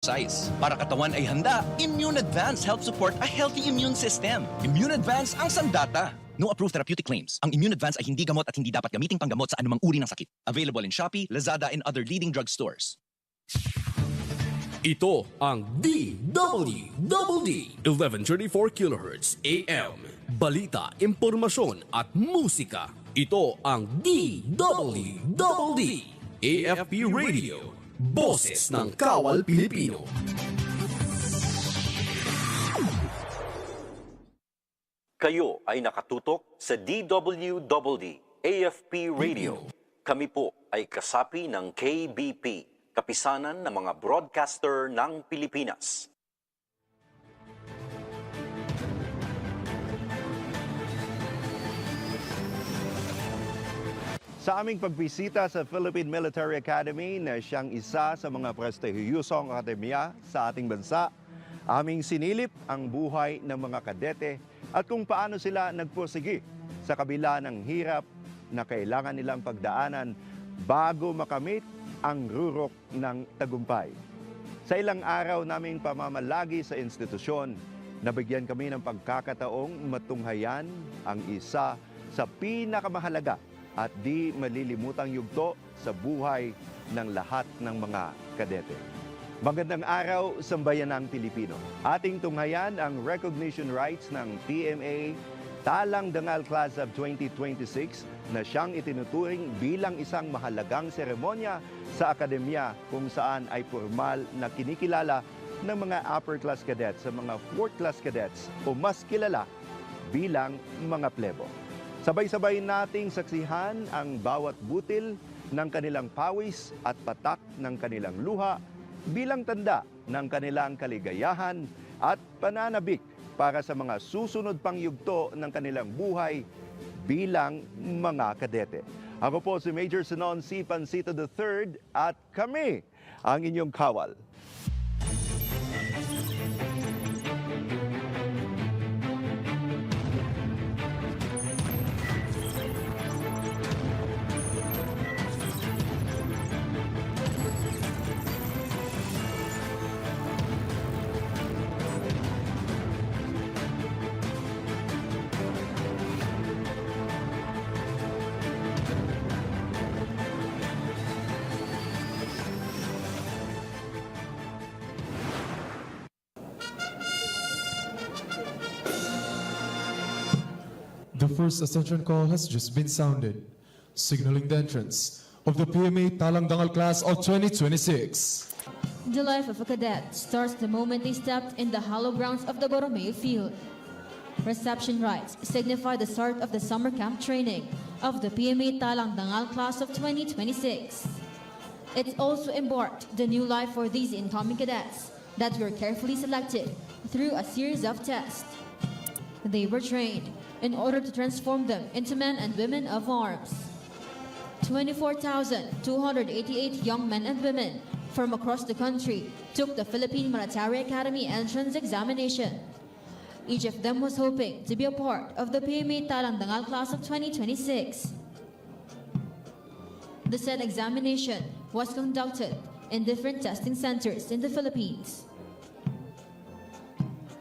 Size. Para katawan ay handa, Immune Advance helps support a healthy immune system. Immune Advance ang sandata. No approved therapeutic claims. Ang Immune Advance ay hindi gamot at hindi dapat gamiting panggamot sa anumang uri ng sakit. Available in Shopee, Lazada, and other leading drug stores. Ito ang DWDD 1134 kHz AM. Balita, impormasyon at musika. Ito ang DWDD AFP Radio. Boses ng Kawal Pilipino. Kayo ay nakatutok sa DWDD AFP Radio. Kami po ay kasapi ng KBP, kapisanan ng mga broadcaster ng Pilipinas. Sa aming pagbisita sa Philippine Military Academy na siyang isa sa mga prestihiyosong akademya sa ating bansa, aming sinilip ang buhay ng mga kadete at kung paano sila nagpursigi sa kabila ng hirap na kailangan nilang pagdaanan bago makamit ang rurok ng tagumpay. Sa ilang araw naming pamamalagi sa institusyon, nabigyan kami ng pagkakataong matunghayan ang isa sa pinakamahalaga at di malilimutang yugto sa buhay ng lahat ng mga kadete. Magandang araw, sambayanang Pilipino. Ating tunghayan ang recognition rites ng PMA Talang Dangal Class of 2026 na siyang itinuturing bilang isang mahalagang seremonya sa akademya kung saan ay formal na kinikilala ng mga upperclass cadets sa mga fourth-class cadets o mas kilala bilang mga plebo. Sabay-sabay nating saksihan ang bawat butil ng kanilang pawis at patak ng kanilang luha bilang tanda ng kanilang kaligayahan at pananabik para sa mga susunod pang yugto ng kanilang buhay bilang mga kadete. Ako po si Major Sinon C. Pancito III at kami ang inyong kawal. The first ascension call has just been sounded, signaling the entrance of the PMA Talang Dangal Class of 2026. The life of a cadet starts the moment they stepped in the hallowed grounds of the Borromeo Field. Reception rites signify the start of the summer camp training of the PMA Talang Dangal Class of 2026. It also embarked the new life for these incoming cadets that were carefully selected through a series of tests. They were trained in order to transform them into men and women of arms. 24,288 young men and women from across the country took the Philippine Military Academy entrance examination. Each of them was hoping to be a part of the PMA Talang Dangal Class of 2026. The said examination was conducted in different testing centers in the Philippines.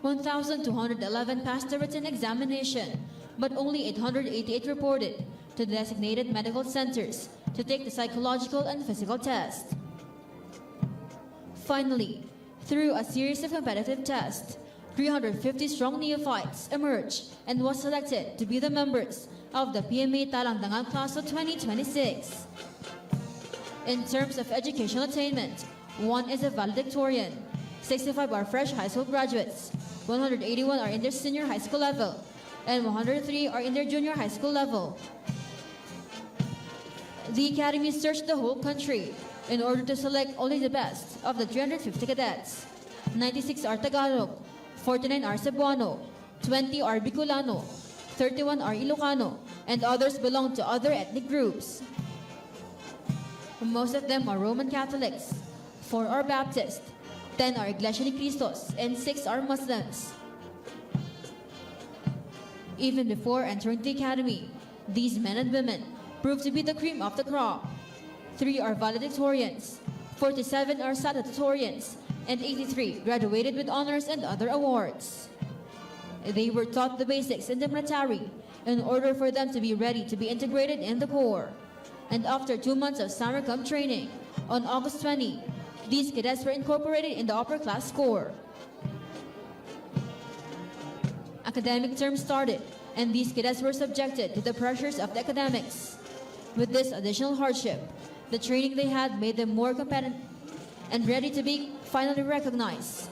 1,211 passed the written examination, but only 888 reported to the designated medical centers to take the psychological and physical test. Finally, through a series of competitive tests, 350 strong neophytes emerged and was selected to be the members of the PMA Talang Dangal Class of 2026. In terms of educational attainment, 1 is a valedictorian, 65 are fresh high school graduates, 181 are in their senior high school level, and 103 are in their junior high school level. The Academy searched the whole country in order to select only the best of the 350 cadets. 96 are Tagalog, 49 are Cebuano, 20 are Bicolano, 31 are Ilocano, and others belong to other ethnic groups. Most of them are Roman Catholics, 4 are Baptist, 10 are Iglesia ni Cristos, and 6 are Muslims. Even before entering the academy, these men and women proved to be the cream of the crop. 3 are valedictorians, 47 are salutatorians, and 83 graduated with honors and other awards. They were taught the basics in the military in order for them to be ready to be integrated in the Corps. And after 2 months of summer camp training, on August 20, these cadets were incorporated in the upperclass Corps. Academic term started, and these cadets were subjected to the pressures of the academics. With this additional hardship, the training they had made them more competent and ready to be finally recognized.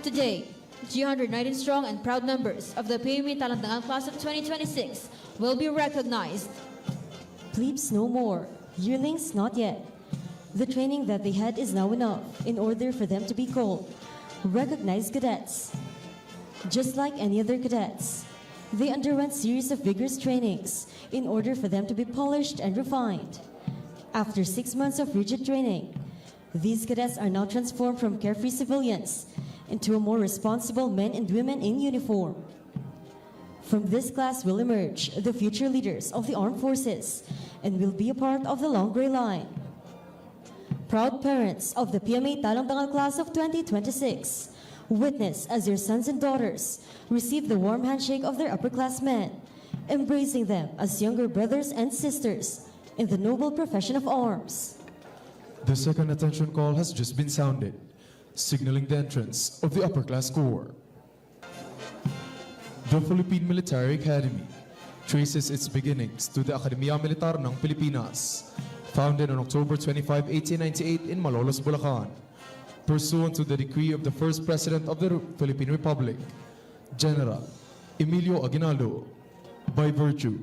Today, 319 strong and proud members of the PMA Talang Dangal Class of 2026 will be recognized. Plebes no more, yearlings not yet. The training that they had is now enough in order for them to be called recognized cadets. Just like any other cadets, they underwent series of vigorous trainings in order for them to be polished and refined. After 6 months of rigid training, these cadets are now transformed from carefree civilians into a more responsible men and women in uniform. From this class will emerge the future leaders of the armed forces and will be a part of the long gray line. Proud parents of the PMA Talang Dangal Class of 2026, witness as your sons and daughters receive the warm handshake of their upperclassmen, embracing them as younger brothers and sisters in the noble profession of arms. The second attention call has just been sounded, signaling the entrance of the upperclass Corps. The Philippine Military Academy traces its beginnings to the Akademya Militar ng Pilipinas, founded on October 25, 1898 in Malolos, Bulacan, pursuant to the decree of the first President of the Philippine Republic, General Emilio Aguinaldo, by virtue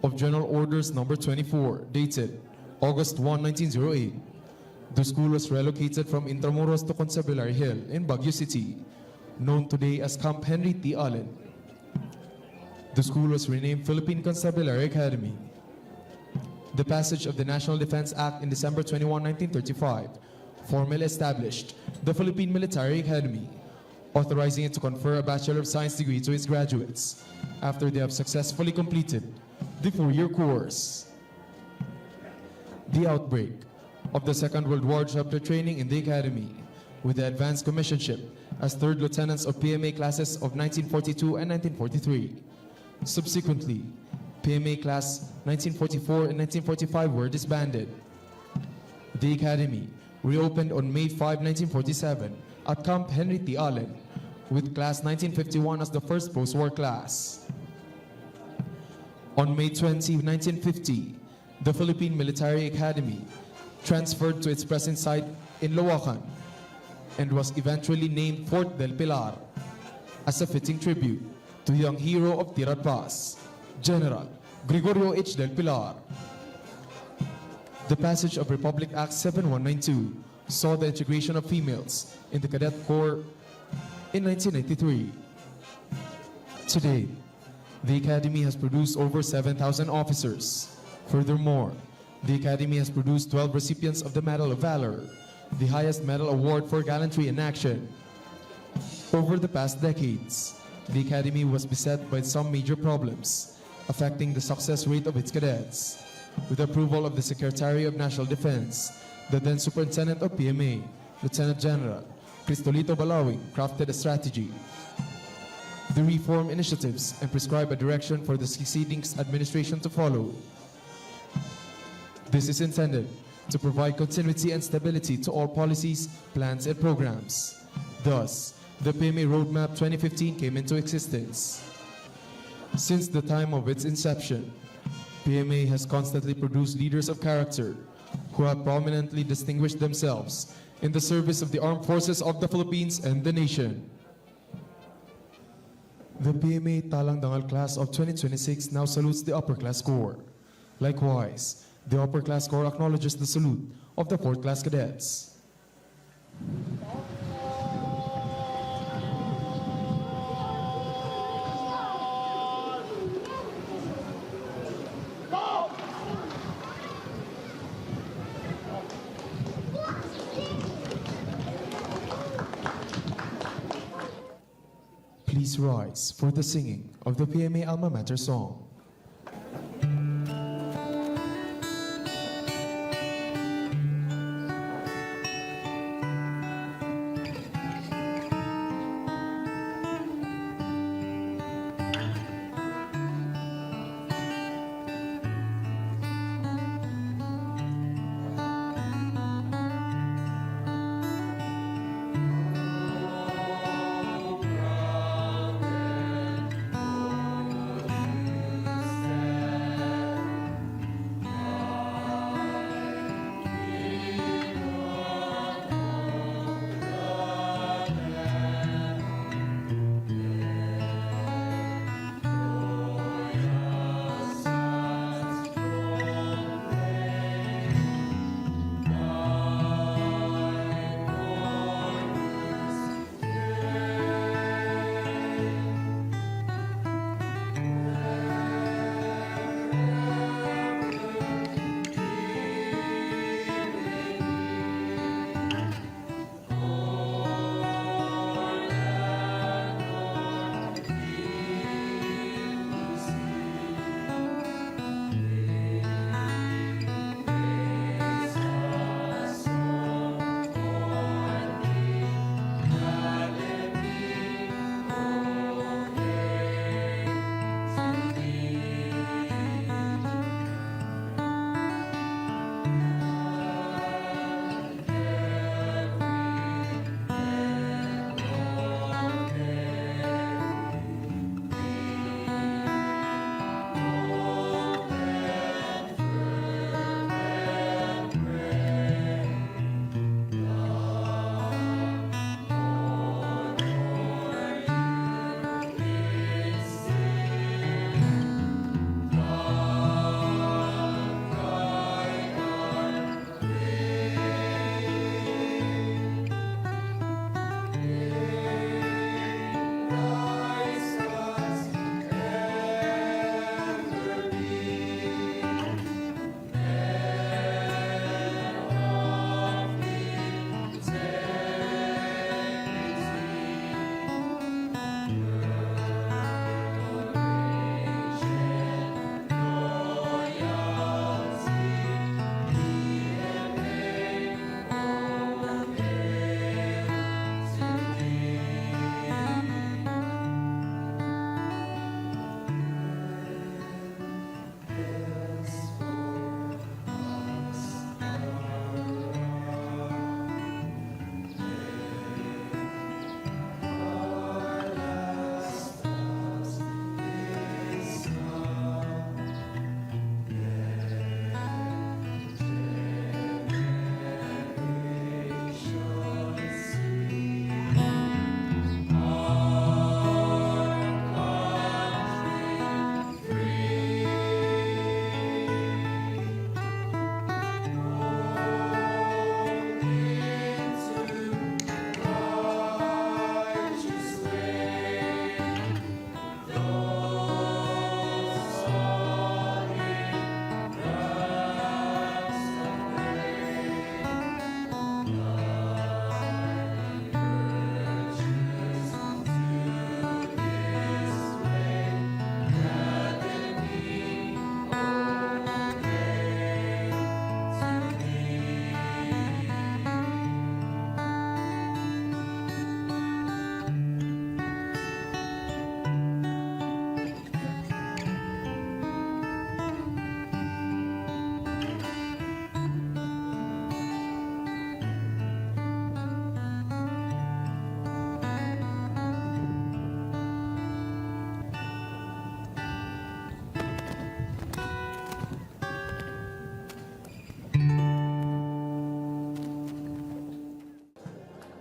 of General Orders Number 24, dated August 1, 1908. The school was relocated from Intramuros to Constabulary Hill in Baguio City, known today as Camp Henry T. Allen. The school was renamed Philippine Constabulary Academy. The passage of the National Defense Act in December 21, 1935 formally established the Philippine Military Academy, authorizing it to confer a Bachelor of Science degree to its graduates after they have successfully completed the 4-year course. The outbreak of the Second World War chapter training in the Academy, with the advanced commissionship as third lieutenants of PMA classes of 1942 and 1943. Subsequently, PMA class 1944 and 1945 were disbanded. The Academy reopened on May 5, 1947 at Camp Henry T. Allen, with class 1951 as the first post-war class. On May 20, 1950, the Philippine Military Academy transferred to its present site in Lawakan and was eventually named Fort del Pilar as a fitting tribute to the young hero of Tirad Pass, General Gregorio H. del Pilar. The passage of Republic Act 7192 saw the integration of females in the Cadet Corps in 1993. Today, the Academy has produced over 7,000 officers. Furthermore, the Academy has produced 12 recipients of the Medal of Valor, the highest medal award for gallantry in action. Over the past decades, the Academy was beset by some major problems affecting the success rate of its cadets. With the approval of the Secretary of National Defense, the then Superintendent of PMA, Lieutenant General Cristolito Balawing, crafted a strategy. The reform initiatives and prescribe a direction for the succeeding administration to follow. This is intended to provide continuity and stability to all policies, plans, and programs. Thus, the PMA Roadmap 2015 came into existence. Since the time of its inception, PMA has constantly produced leaders of character who have prominently distinguished themselves in the service of the armed forces of the Philippines and the nation. The PMA Talang Dangal Class of 2026 now salutes the upperclass Corps. Likewise, the upperclass Corps acknowledges the salute of the 4th class cadets. Please rise for the singing of the PMA Alma Mater song.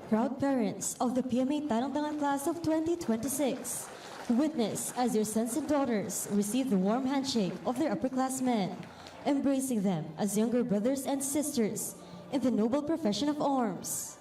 Proud parents of the PMA Talang Dangal Class of 2026, witness as your sons and daughters receive the warm handshake of their upperclassmen, embracing them as younger brothers and sisters in the noble profession of arms.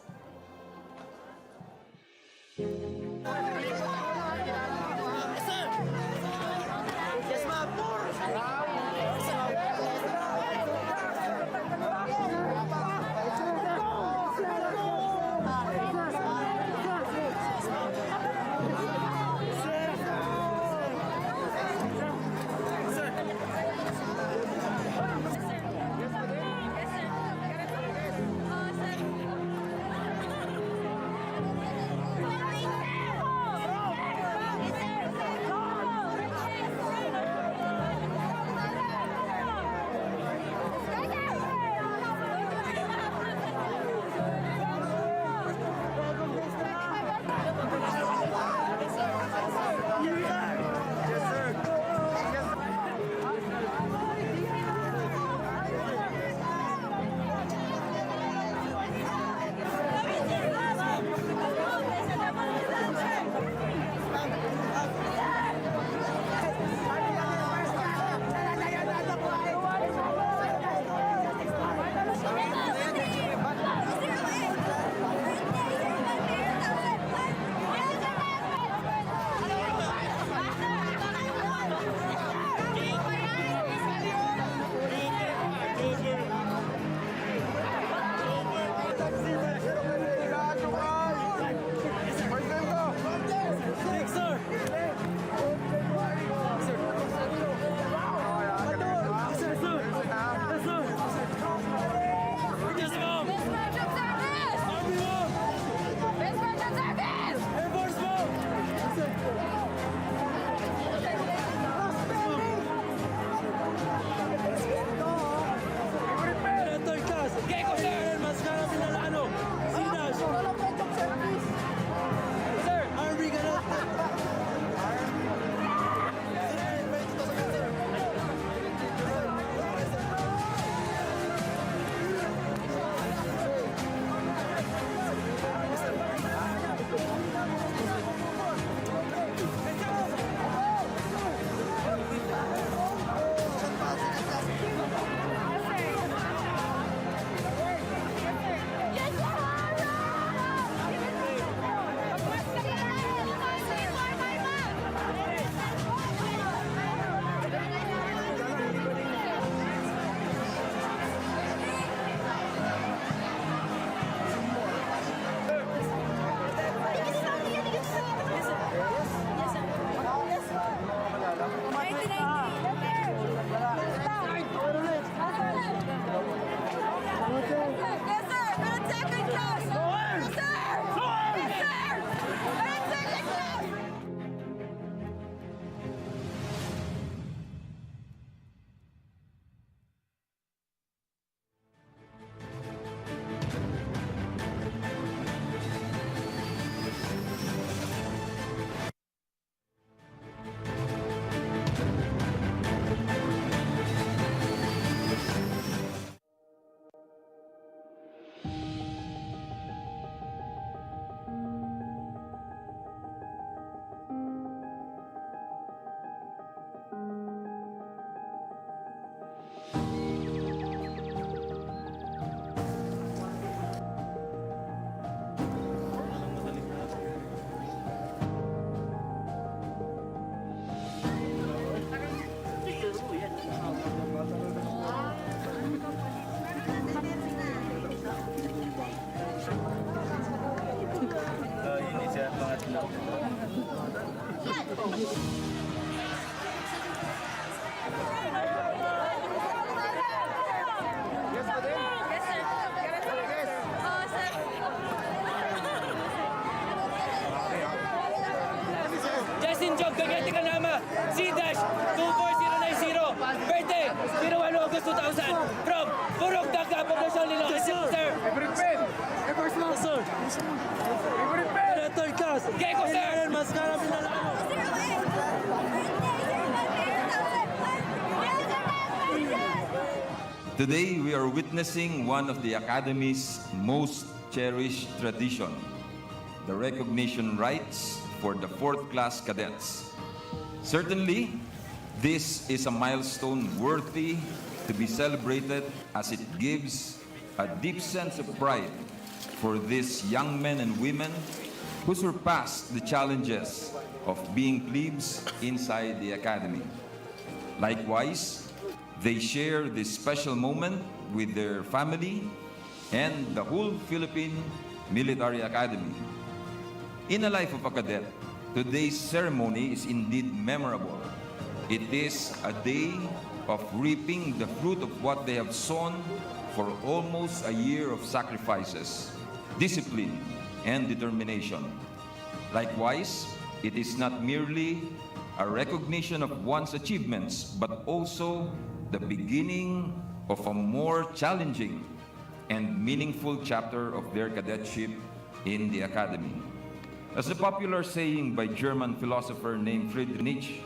Today, we are witnessing one of the Academy's most cherished tradition, the recognition rites for the 4th class cadets. Certainly, this is a milestone worthy to be celebrated as it gives a deep sense of pride for these young men and women who surpassed the challenges of being plebes inside the academy. Likewise, they share this special moment with their family and the whole Philippine Military Academy. In a life of a cadet, today's ceremony is indeed memorable. It is a day of reaping the fruit of what they have sown for almost a year of sacrifices, discipline, and determination. Likewise, it is not merely a recognition of one's achievements, but also the beginning of a more challenging and meaningful chapter of their cadetship in the academy. As a popular saying by German philosopher named Friedrich Nietzsche,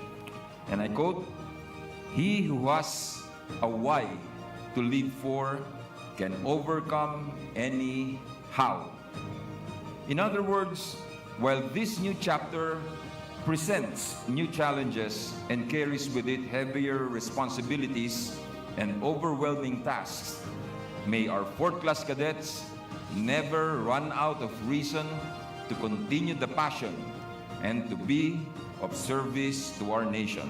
and I quote, "He who has a why to live for can overcome any how." In other words, while this new chapter presents new challenges and carries with it heavier responsibilities and overwhelming tasks, may our 4th class cadets never run out of reason to continue the passion and to be of service to our nation.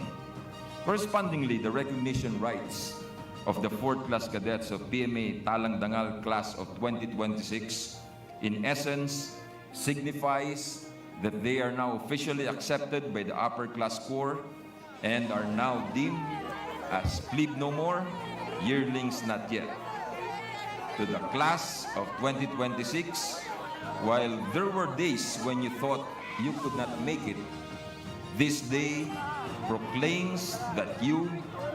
Correspondingly, the recognition rites of the 4th class cadets of PMA Talang Dangal Class of 2026 in essence signifies that they are now officially accepted by the upperclass corps and are now deemed as plebe no more, yearlings not yet. To the class of 2026, while there were days when you thought you could not make it, this day proclaims that you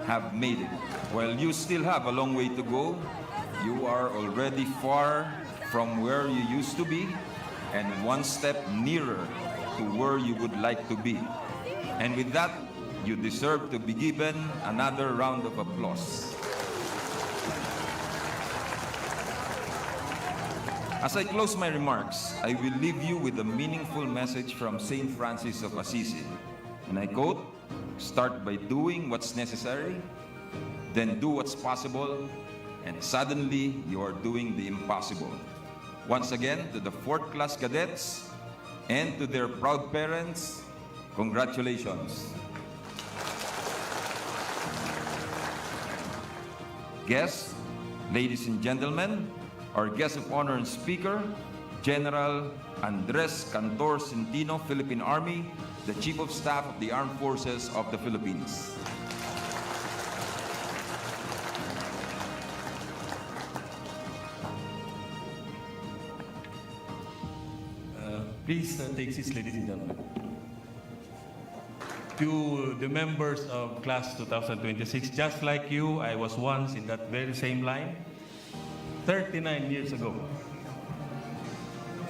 have made it. While you still have a long way to go, you are already far from where you used to be and one step nearer to where you would like to be. And with that, you deserve to be given another round of applause. As I close my remarks, I will leave you with a meaningful message from Saint Francis of Assisi. And I quote, "Start by doing what's necessary, then do what's possible, and suddenly you are doing the impossible." Once again, to the 4th class cadets and to their proud parents, congratulations. Guests, ladies and gentlemen, our guest of honor and speaker, General Andres Cantor Centino, Philippine Army, the Chief of Staff of the Armed Forces of the Philippines. Please take seats, ladies and gentlemen. To the members of Class 2026, just like you, I was once in that very same line 39 years ago,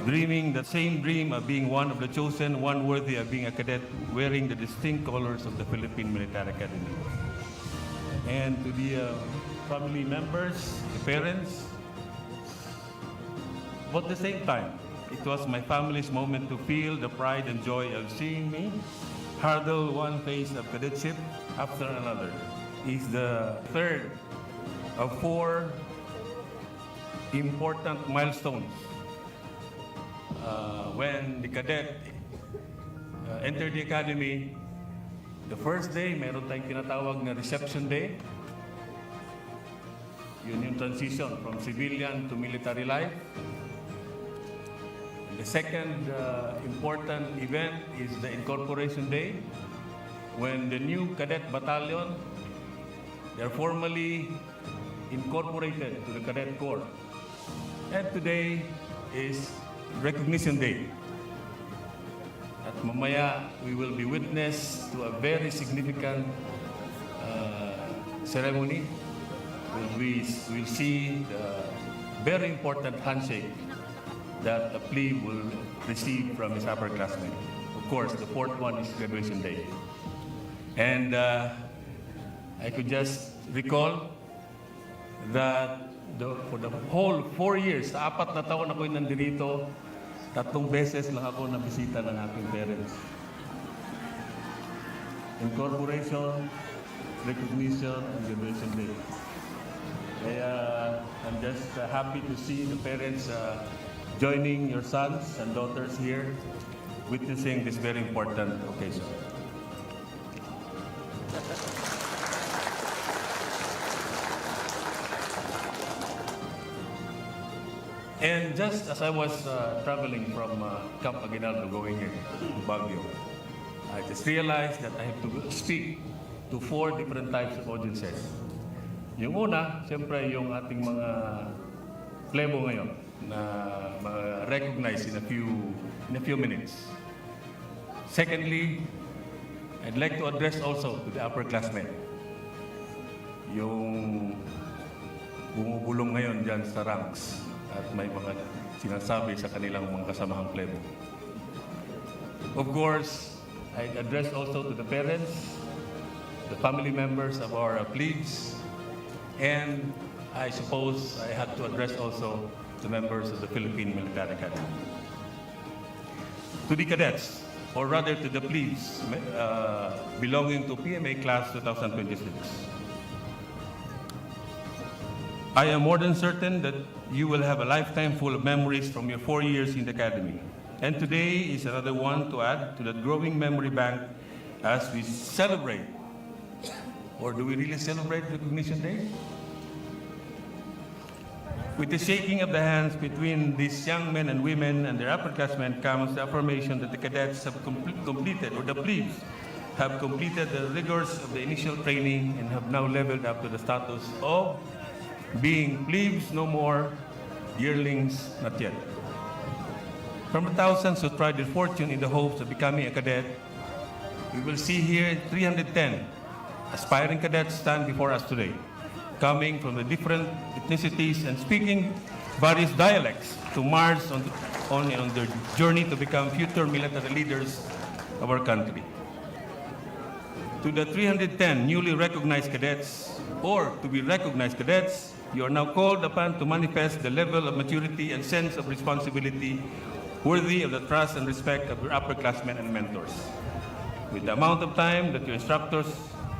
dreaming the same dream of being one of the chosen, one worthy of being a cadet, wearing the distinct colors of the Philippine Military Academy. And to the family members, the parents, but at the same time, it was my family's moment to feel the pride and joy of seeing me hurdle one phase of cadetship after another. It's the third of 4 important milestones when the cadet entered the academy. The first day, meron tayong tinatawag na reception day. Yun yung transition from civilian to military life. The second important event is the incorporation day, when the new cadet battalion, they're formally incorporated to the cadet corps. And today is recognition day. At mamaya, we will be witness to a very significant ceremony. We will see the very important handshake that a plebe will receive from his upperclassmen. Of course, the 4th one is graduation day. And I could just recall that for the whole 4 years, sa 4 na taon ako nandito, 3 beses lang ako nabisita ng aking parents. Incorporation, recognition, and graduation day. Kaya I'm just happy to see the parents joining your sons and daughters here, witnessing this very important occasion. And just as I was traveling from Camp Aguinaldo going here to Baguio, I just realized that I have to speak to 4 different types of audiences. Yung una, siyempre yung ating mga plebo ngayon na ma-recognize in a few minutes. Secondly, I'd like to address also to the upperclassmen. Yung bumubulong ngayon dyan sa ranks at may mga sinasabi sa kanilang mga kasamahang plebo. Of course, I'd address also to the parents, the family members of our plebes, and I suppose I had to address also the members of the Philippine Military Academy. To the cadets, or rather to the plebes belonging to PMA Class 2026. I am more than certain that you will have a lifetime full of memories from your 4 years in the Academy. And today is another one to add to that growing memory bank as we celebrate. Or do we really celebrate Recognition Day? With the shaking of the hands between these young men and women and their upperclassmen comes the affirmation that the cadets have completed, or the plebes have completed the rigors of the initial training and have now leveled up to the status of being plebes no more, yearlings not yet. From the thousands who tried their fortune in the hopes of becoming a cadet, we will see here 310 aspiring cadets stand before us today, coming from the different ethnicities and speaking various dialects to march on their journey to become future military leaders of our country. To the 310 newly recognized cadets, or to be recognized cadets, you are now called upon to manifest the level of maturity and sense of responsibility worthy of the trust and respect of your upperclassmen and mentors. With the amount of time that your instructors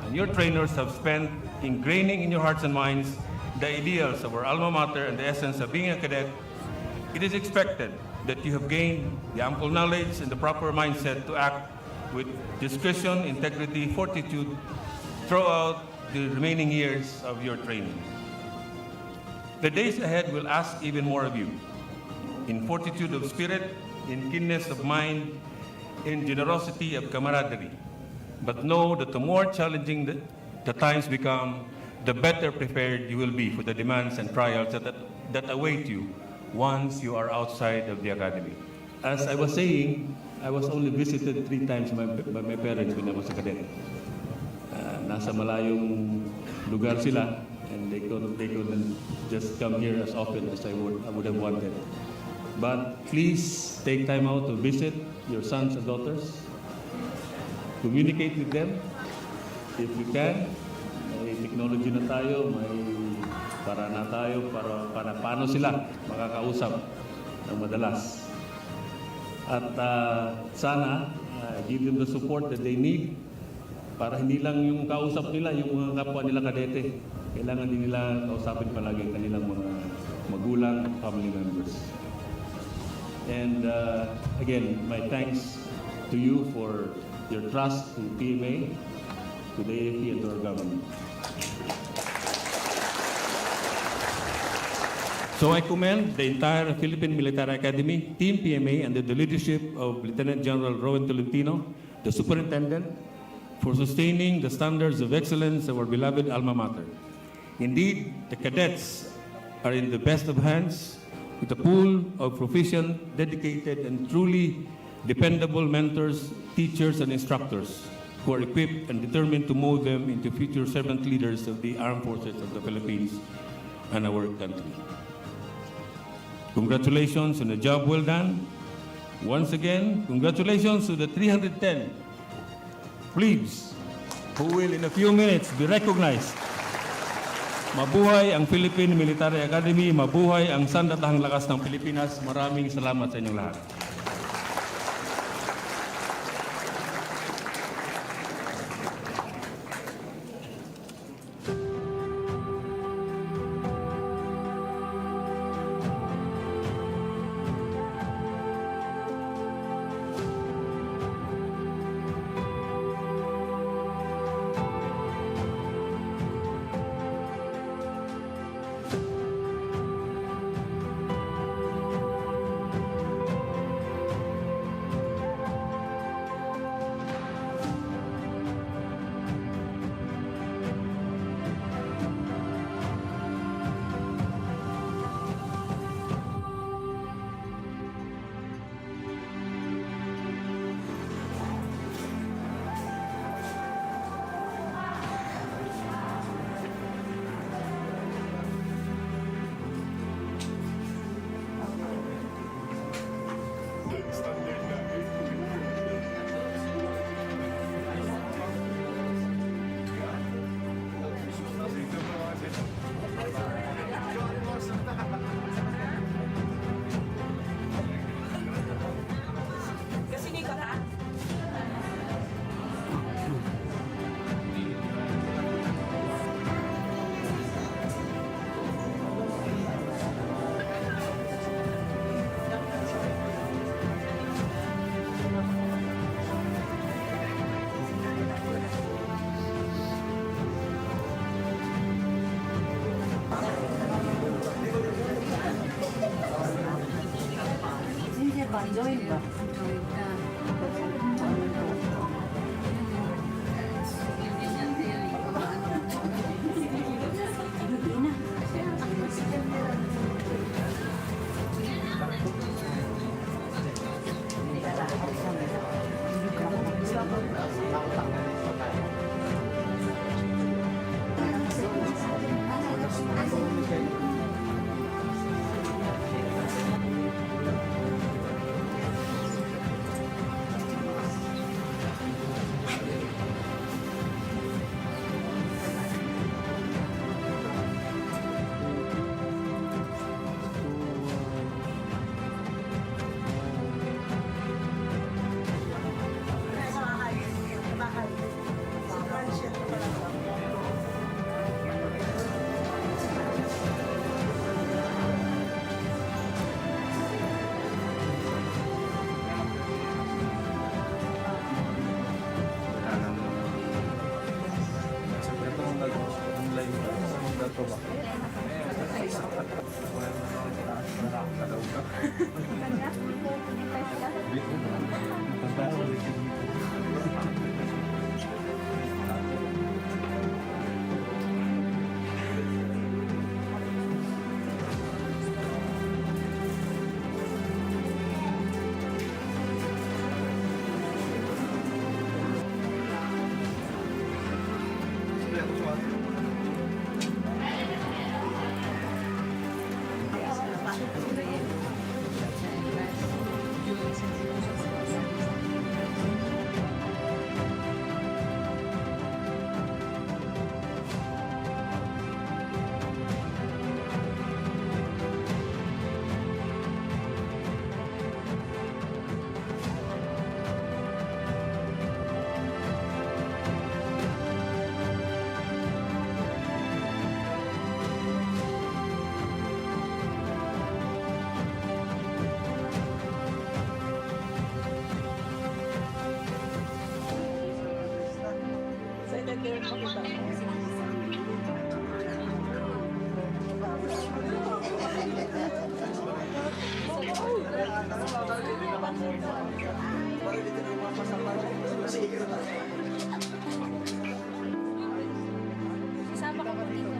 and your trainers have spent ingraining in your hearts and minds the ideals of our alma mater and the essence of being a cadet, it is expected that you have gained the ample knowledge and the proper mindset to act with discretion, integrity, fortitude throughout the remaining years of your training. The days ahead will ask even more of you, in fortitude of spirit, in keenness of mind, in generosity of camaraderie. But know that the more challenging the times become, the better prepared you will be for the demands and trials that await you once you are outside of the academy. As I was saying, I was only visited 3 times by my parents when I was a cadet. Nasa malayong lugar sila, and they couldn't just come here as often as I would have wanted. But please take time out to visit your sons and daughters. Communicate with them if you can. May technology na tayo, may para na tayo para paano sila makakausap ng madalas. At sana give them the support that they need para hindi lang yung kausap nila, yung mga kapwa nila kadete. Kailangan din nila kausapin palagi kanilang mga magulang at family members. And again, my thanks to you for your trust in PMA, to the AFP, and to our government. So I commend the entire Philippine Military Academy, Team PMA, under the leadership of Lieutenant General Rowan Tolentino, the Superintendent, for sustaining the standards of excellence of our beloved alma mater. Indeed, the cadets are in the best of hands, with a pool of proficient, dedicated, and truly dependable mentors, teachers, and instructors who are equipped and determined to mold them into future servant leaders of the armed forces of the Philippines and our country. Congratulations on the job well done. Once again, congratulations to the 310 plebes who will in a few minutes be recognized. Mabuhay ang Philippine Military Academy, mabuhay ang sandatahang lakas ng Pilipinas. Maraming salamat sa inyong lahat. Join ba? Kasama ka po dito.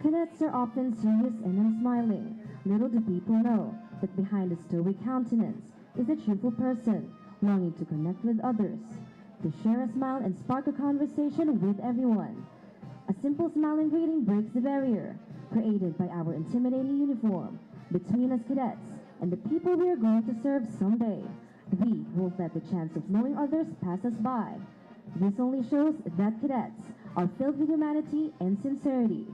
Cadets are often serious and unsmiling. Little do people know that behind a stoic countenance is a cheerful person longing to connect with others, to share a smile and spark a conversation with everyone. A simple smile and greeting breaks the barrier created by our intimidating uniform between us cadets and the people we are going to serve someday. We won't let the chance of knowing others pass us by. This only shows that cadets are filled with humanity and sincerity.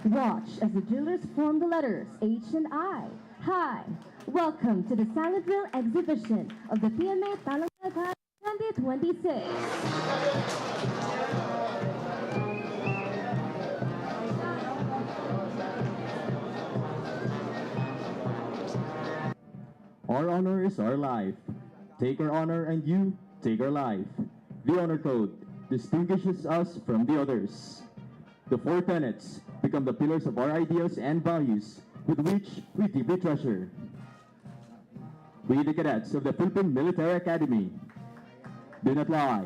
Watch as the drillers form the letters H and I. Hi! Welcome to the silent drill exhibition of the PMA Talang Dangal Class 2026. Our honor is our life. Take our honor and you take our life. The honor code distinguishes us from the others. The four tenets become the pillars of our ideas and values with which we deeply treasure. We, the cadets of the Philippine Military Academy, do not lie,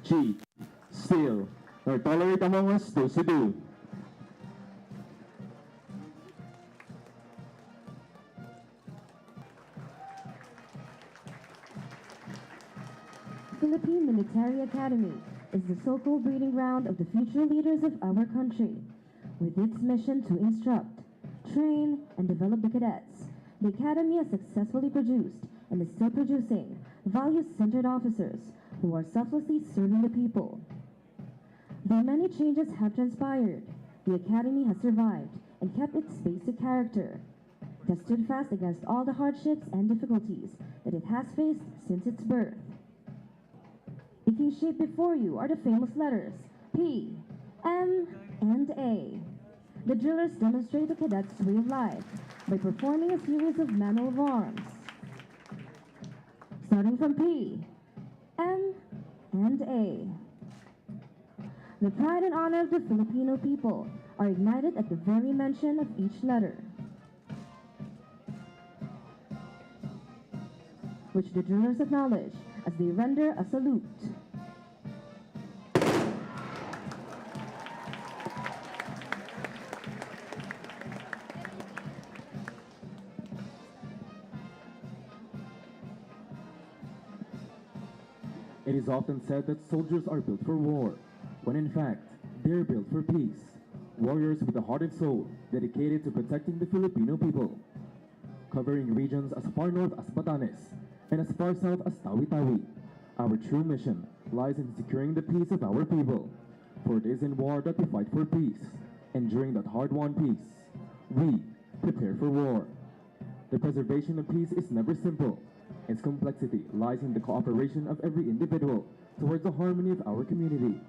cheat, steal, nor tolerate among us those who do. Philippine Military Academy is the so-called breeding ground of the future leaders of our country. With its mission to instruct, train, and develop the cadets, the Academy has successfully produced and is still producing values-centered officers who are selflessly serving the people. Though many changes have transpired, the Academy has survived and kept its basic character. It has stood fast against all the hardships and difficulties that it has faced since its birth. Taking shape before you are the famous letters P, M, and A. The drillers demonstrate the cadets' way of life by performing a series of manual of arms. Starting from P, M, and A. The pride and honor of the Filipino people are ignited at the very mention of each letter, which the drillers acknowledge as they render a salute. It is often said that soldiers are built for war, when in fact, they're built for peace. Warriors with a heart and soul dedicated to protecting the Filipino people. Covering regions as far north as Batanes and as far south as Tawi-Tawi, our true mission lies in securing the peace of our people. For it is in war that we fight for peace, and during that hard-won peace, we prepare for war. The preservation of peace is never simple. Its complexity lies in the cooperation of every individual towards the harmony of our community.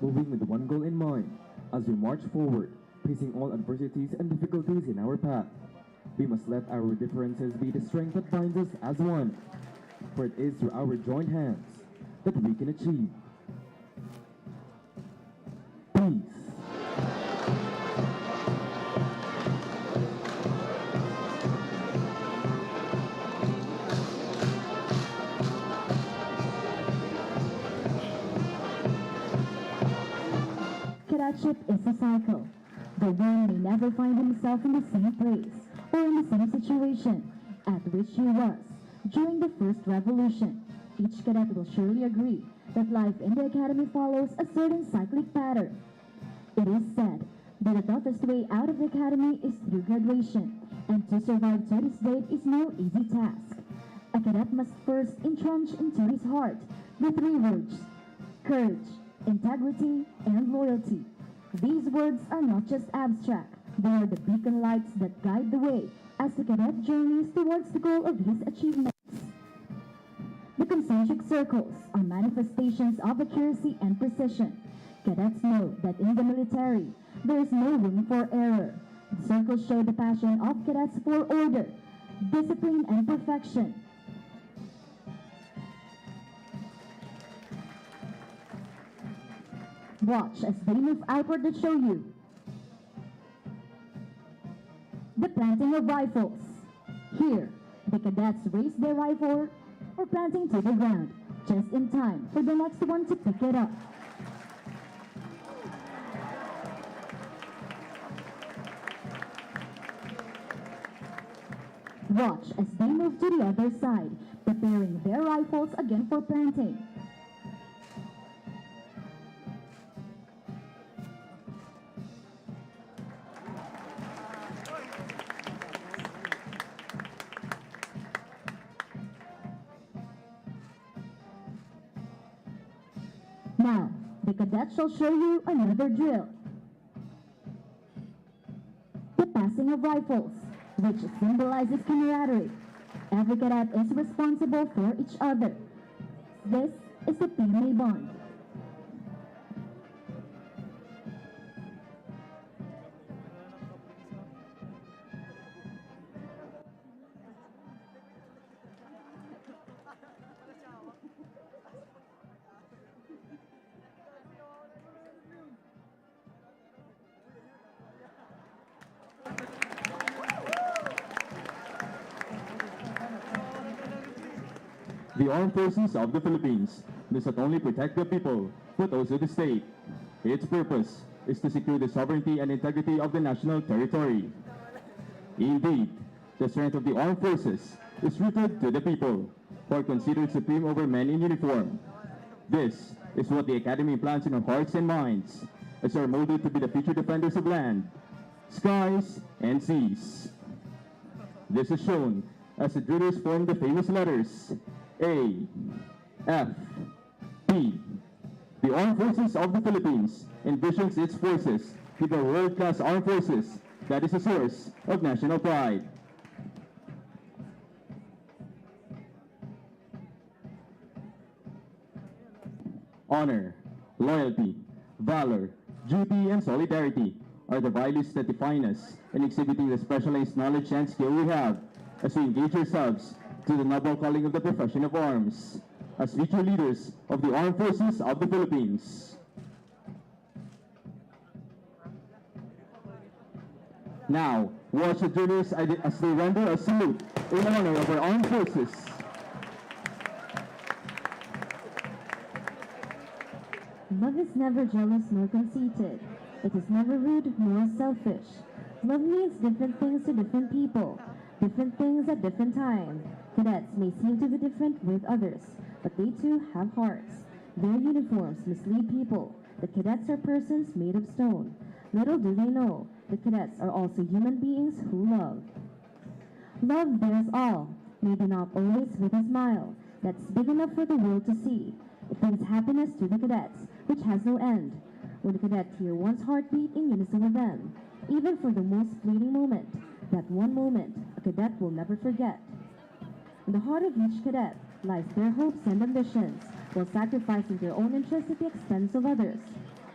Moving with one goal in mind, as we march forward, facing all adversities and difficulties in our path, we must let our differences be the strength that binds us as one. For it is through our joined hands that we can achieve peace. Cadetship is a cycle. The one may never find himself in the same place or in the same situation at which he was during the first revolution. Each cadet will surely agree that life in the academy follows a certain cyclic pattern. It is said that the toughest way out of the academy is through graduation, and to survive to this date is no easy task. A cadet must first entrench into his heart the three words: courage, integrity, and loyalty. These words are not just abstract, they are the beacon lights that guide the way as the cadet journeys towards the goal of his achievements. The concentric circles are manifestations of accuracy and precision. Cadets know that in the military, there is no room for error. The circles show the passion of cadets for order, discipline, and perfection. Watch as they move outward to show you the planting of rifles. Here, the cadets raise their rifle for planting to the ground, just in time for the next one to pick it up. Watch as they move to the other side, preparing their rifles again for planting. Now, the cadets shall show you another drill. the passing of rifles, which symbolizes camaraderie. Every cadet is responsible for each other. This is the PMA bond. The Armed Forces of the Philippines does not only protect the people, but also the state. Its purpose is to secure the sovereignty and integrity of the national territory. Indeed, the strength of the armed forces is rooted to the people, who are considered supreme over men in uniform. This is what the Academy plants in our hearts and minds, as we are molded to be the future defenders of land, skies, and seas. This is shown as the drillers form the famous letters A, F, P. The Armed Forces of the Philippines envisions its forces with a world-class armed forces that is a source of national pride. Honor, loyalty, valor, duty, and solidarity are the values that define us in exhibiting the specialized knowledge and skill we have as we engage ourselves to the noble calling of the profession of arms, as future leaders of the Armed Forces of the Philippines. Now, watch the drillers as they render a salute in honor of our armed forces. Love is never jealous nor conceited. It is never rude nor selfish. Love means different things to different people, different things at different times. Cadets may seem to be different with others, but they too have hearts. Their uniforms mislead people. The cadets are persons made of stone. Little do they know, the cadets are also human beings who love. Love bears all, maybe not always with a smile that's big enough for the world to see. It brings happiness to the cadets, which has no end. When the cadet hear one's heartbeat in unison with them, even for the most fleeting moment, that one moment a cadet will never forget. In the heart of each cadet lies their hopes and ambitions, while sacrificing their own interests at the expense of others.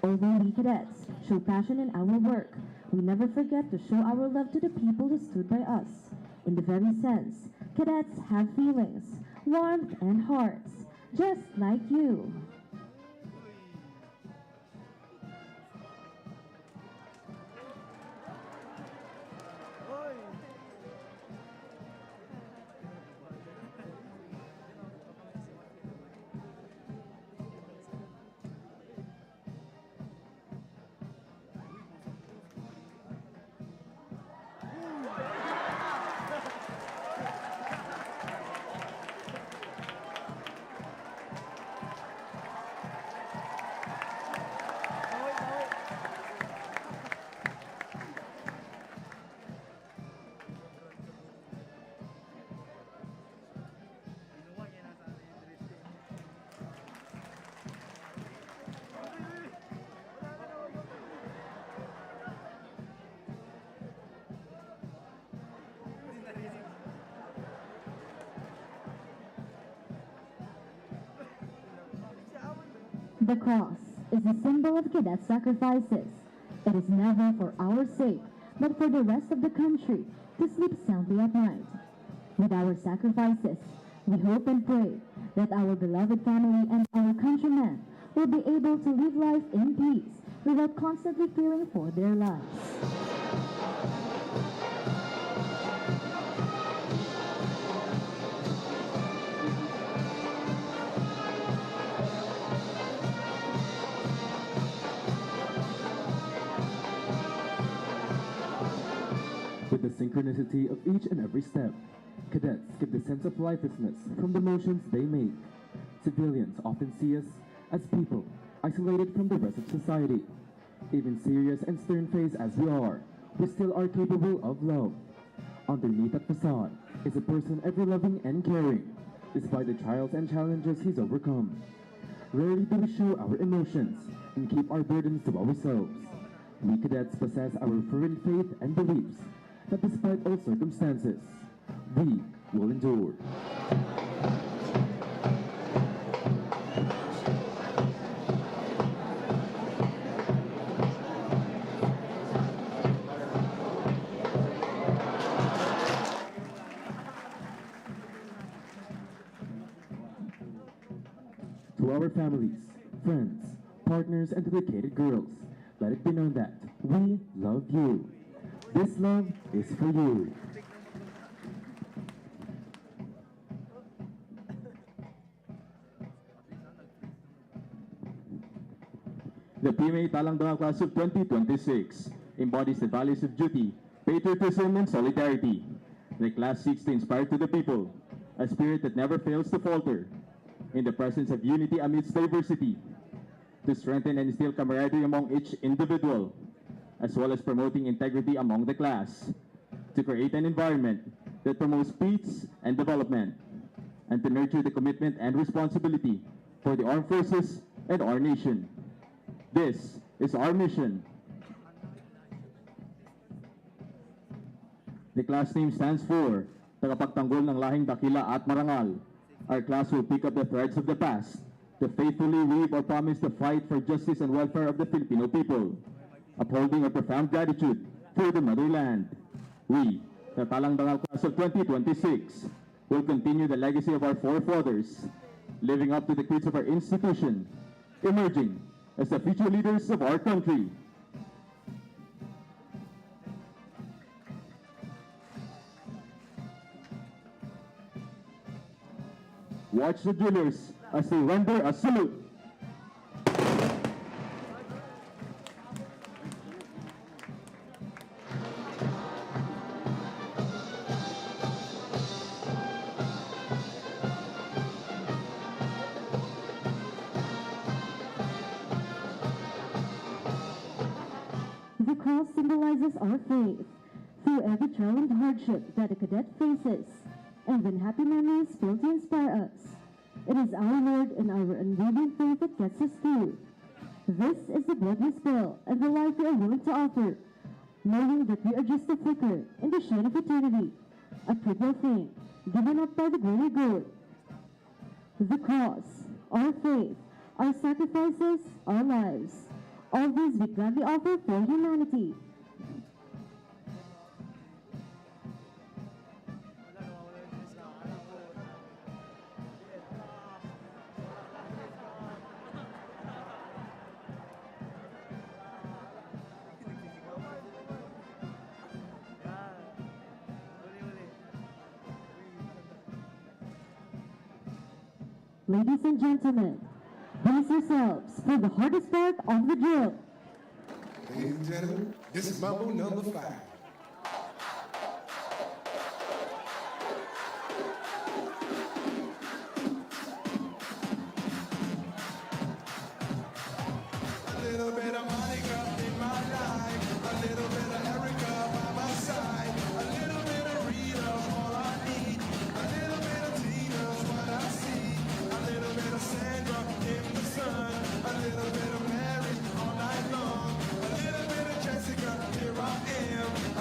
Although we cadets show passion in our work, we never forget to show our love to the people who stood by us. In the very sense, cadets have feelings, warmth, and hearts, just like you. The cross is a symbol of cadet sacrifices. It is never for our sake, but for the rest of the country to sleep soundly at night. With our sacrifices, we hope and pray that our beloved family and our countrymen will be able to live life in peace without constantly fearing for their lives. With the synchronicity of each and every step, cadets give the sense of lifelessness from the motions they make. Civilians often see us as people isolated from the rest of society. Even serious and stern-faced as we are, we still are capable of love. Underneath that facade is a person ever loving and caring, despite the trials and challenges he's overcome. Rarely do we show our emotions and keep our burdens to ourselves. We cadets possess our fervent faith and beliefs that despite all circumstances, we will endure. To our families, friends, partners, and dedicated girls, let it be known that we love you. This love is for you. The PMA Talang Dangal Class of 2026 embodies the values of duty, patriotism, and solidarity. The class seeks to inspire to the people a spirit that never fails to falter in the presence of unity amidst diversity, to strengthen and instill camaraderie among each individual, as well as promoting integrity among the class, to create an environment that promotes peace and development, and to nurture the commitment and responsibility for the armed forces and our nation. This is our mission. The class name stands for Tagapagtanggol ng Lahing Dakila at Marangal. Our class will pick up the threads of the past to faithfully weave our promise to fight for justice and welfare of the Filipino people, upholding our profound gratitude for the motherland. We, the Talang Dangal Class of 2026, will continue the legacy of our forefathers, living up to the creeds of our institution, emerging as the future leaders of our country. Watch the drillers as they render a salute. The cross symbolizes our faith through every trial and hardship that a cadet faces, and when happy memories fail to inspire us, it is our Lord and our unwavering faith that gets us through. This is the blood we spill and the life we are willing to offer, knowing that we are just a flicker in the shade of eternity, a trivial thing given up by the greater good. The cross, our faith, our sacrifices, our lives, all these we gladly offer for humanity. Ladies and gentlemen, brace yourselves for the hardest part of the drill. Ladies and gentlemen, this is Mambo number 5. A little bit of Monica in my life, a little bit of Erica by my side, a little bit of Rita, all I need, a little bit of Tina's what I see, a little bit of Sandra in the sun, a little bit of Mary all night long, a little bit of Jessica, here I am.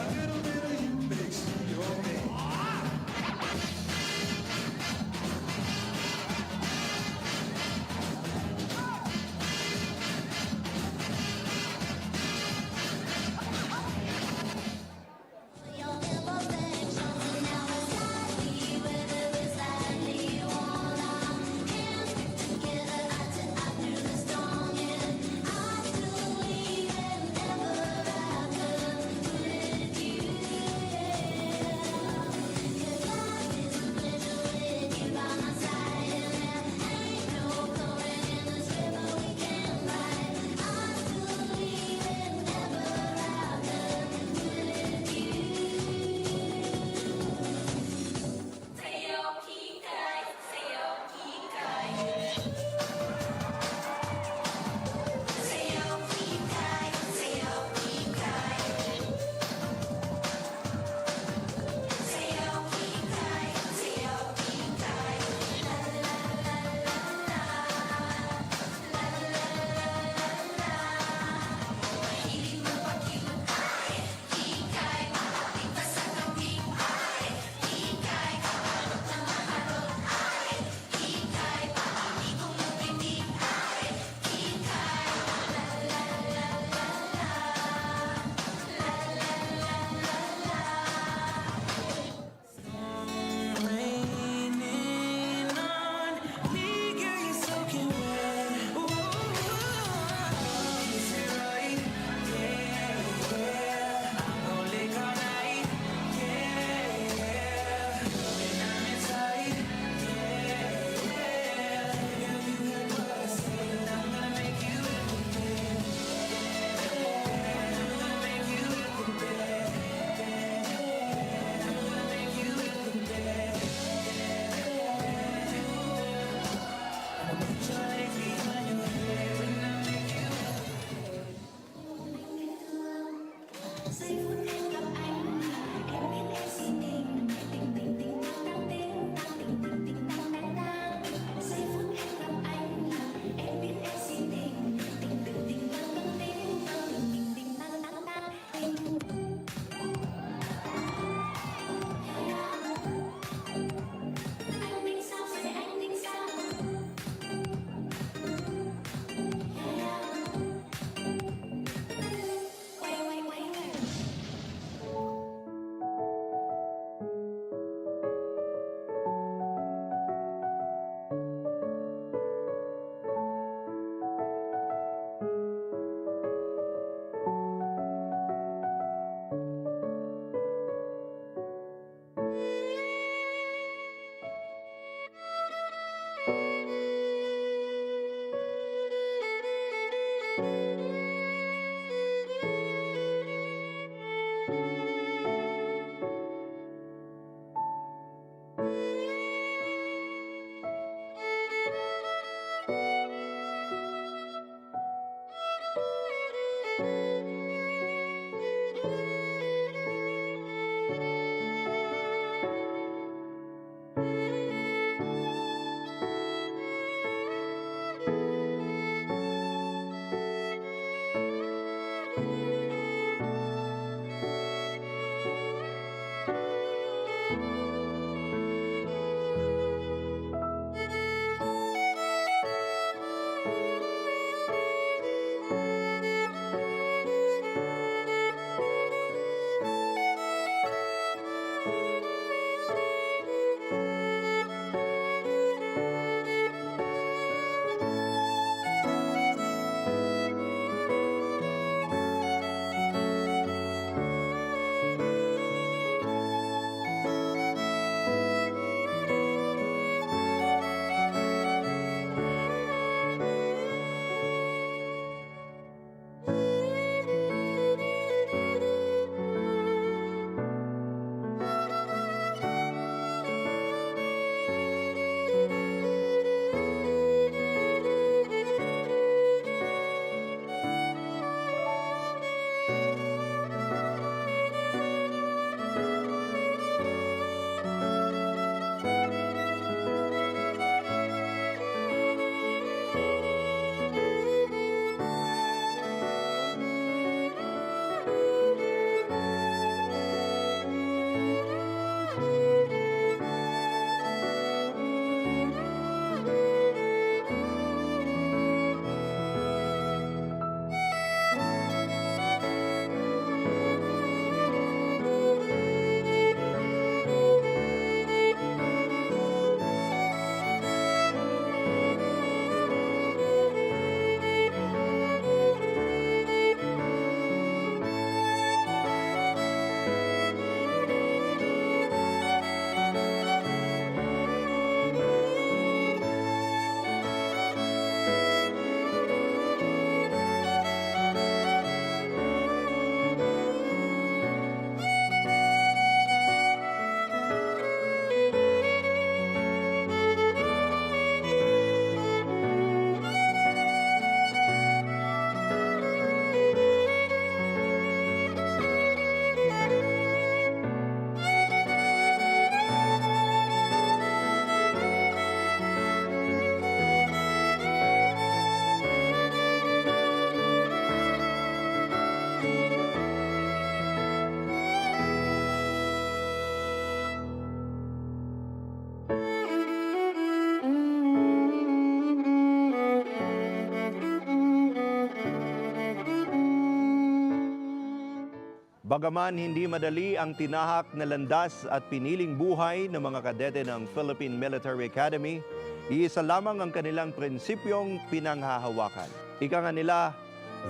Bagaman hindi madali ang tinahak na landas at piniling buhay ng mga kadete ng Philippine Military Academy, iisa lamang ang kanilang prinsipyong pinanghahawakan. Ika nga nila,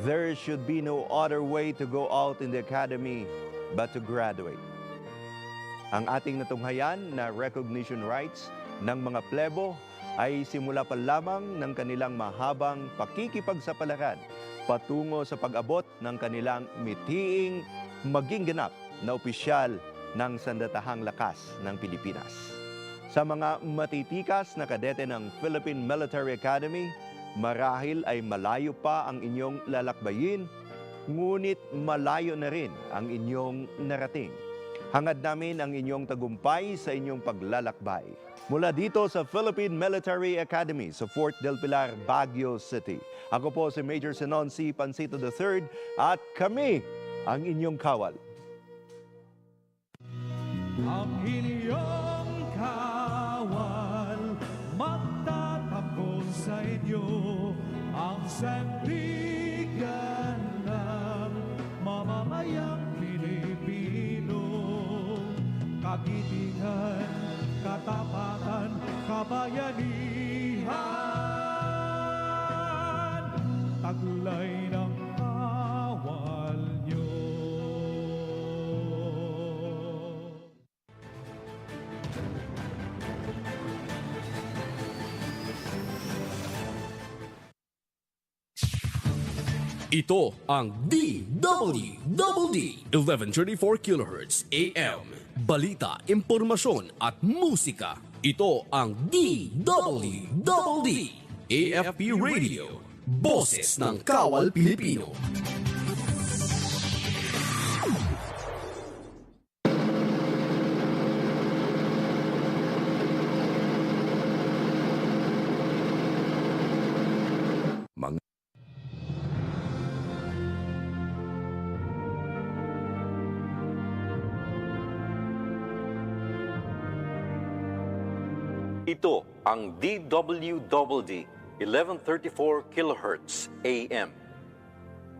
there should be no other way to go out in the academy but to graduate. Ang ating natunghayan na recognition rights ng mga plebo ay simula pa lamang ng kanilang mahabang pakikipagsapalaran patungo sa pag-abot ng kanilang mitiing maging ganap na opisyal ng Sandatahang Lakas ng Pilipinas. Sa mga matitikas na kadete ng Philippine Military Academy, marahil ay malayo pa ang inyong lalakbayin, ngunit malayo na rin ang inyong narating. Hangad namin ang inyong tagumpay sa inyong paglalakbay. Mula dito sa Philippine Military Academy sa Fort del Pilar, Baguio City. Ako po si Major Senon C. Pancito III at kami ang inyong kawal. Ang inyong kawal magtatakbo sa inyo, ang sandigan ng mamamayang Pilipino. Kagitingan, katapatan, kabayanihan, taglay ng kawal nyo. Ito ang DWDD 1134 kHz AM. Balita, impormasyon at musika. Ito ang DWDD AFP Radio. Boses ng Kawal Pilipino. Ito ang DWDD 1134 kHz AM.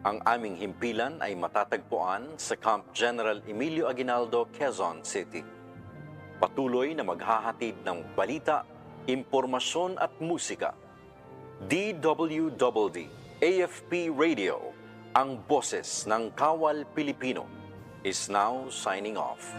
Ang aming himpilan ay matatagpuan sa Camp General Emilio Aguinaldo, Quezon City. Patuloy na maghahatid ng balita, impormasyon at musika. DWDD AFP Radio, ang boses ng Kawal Pilipino, is now signing off.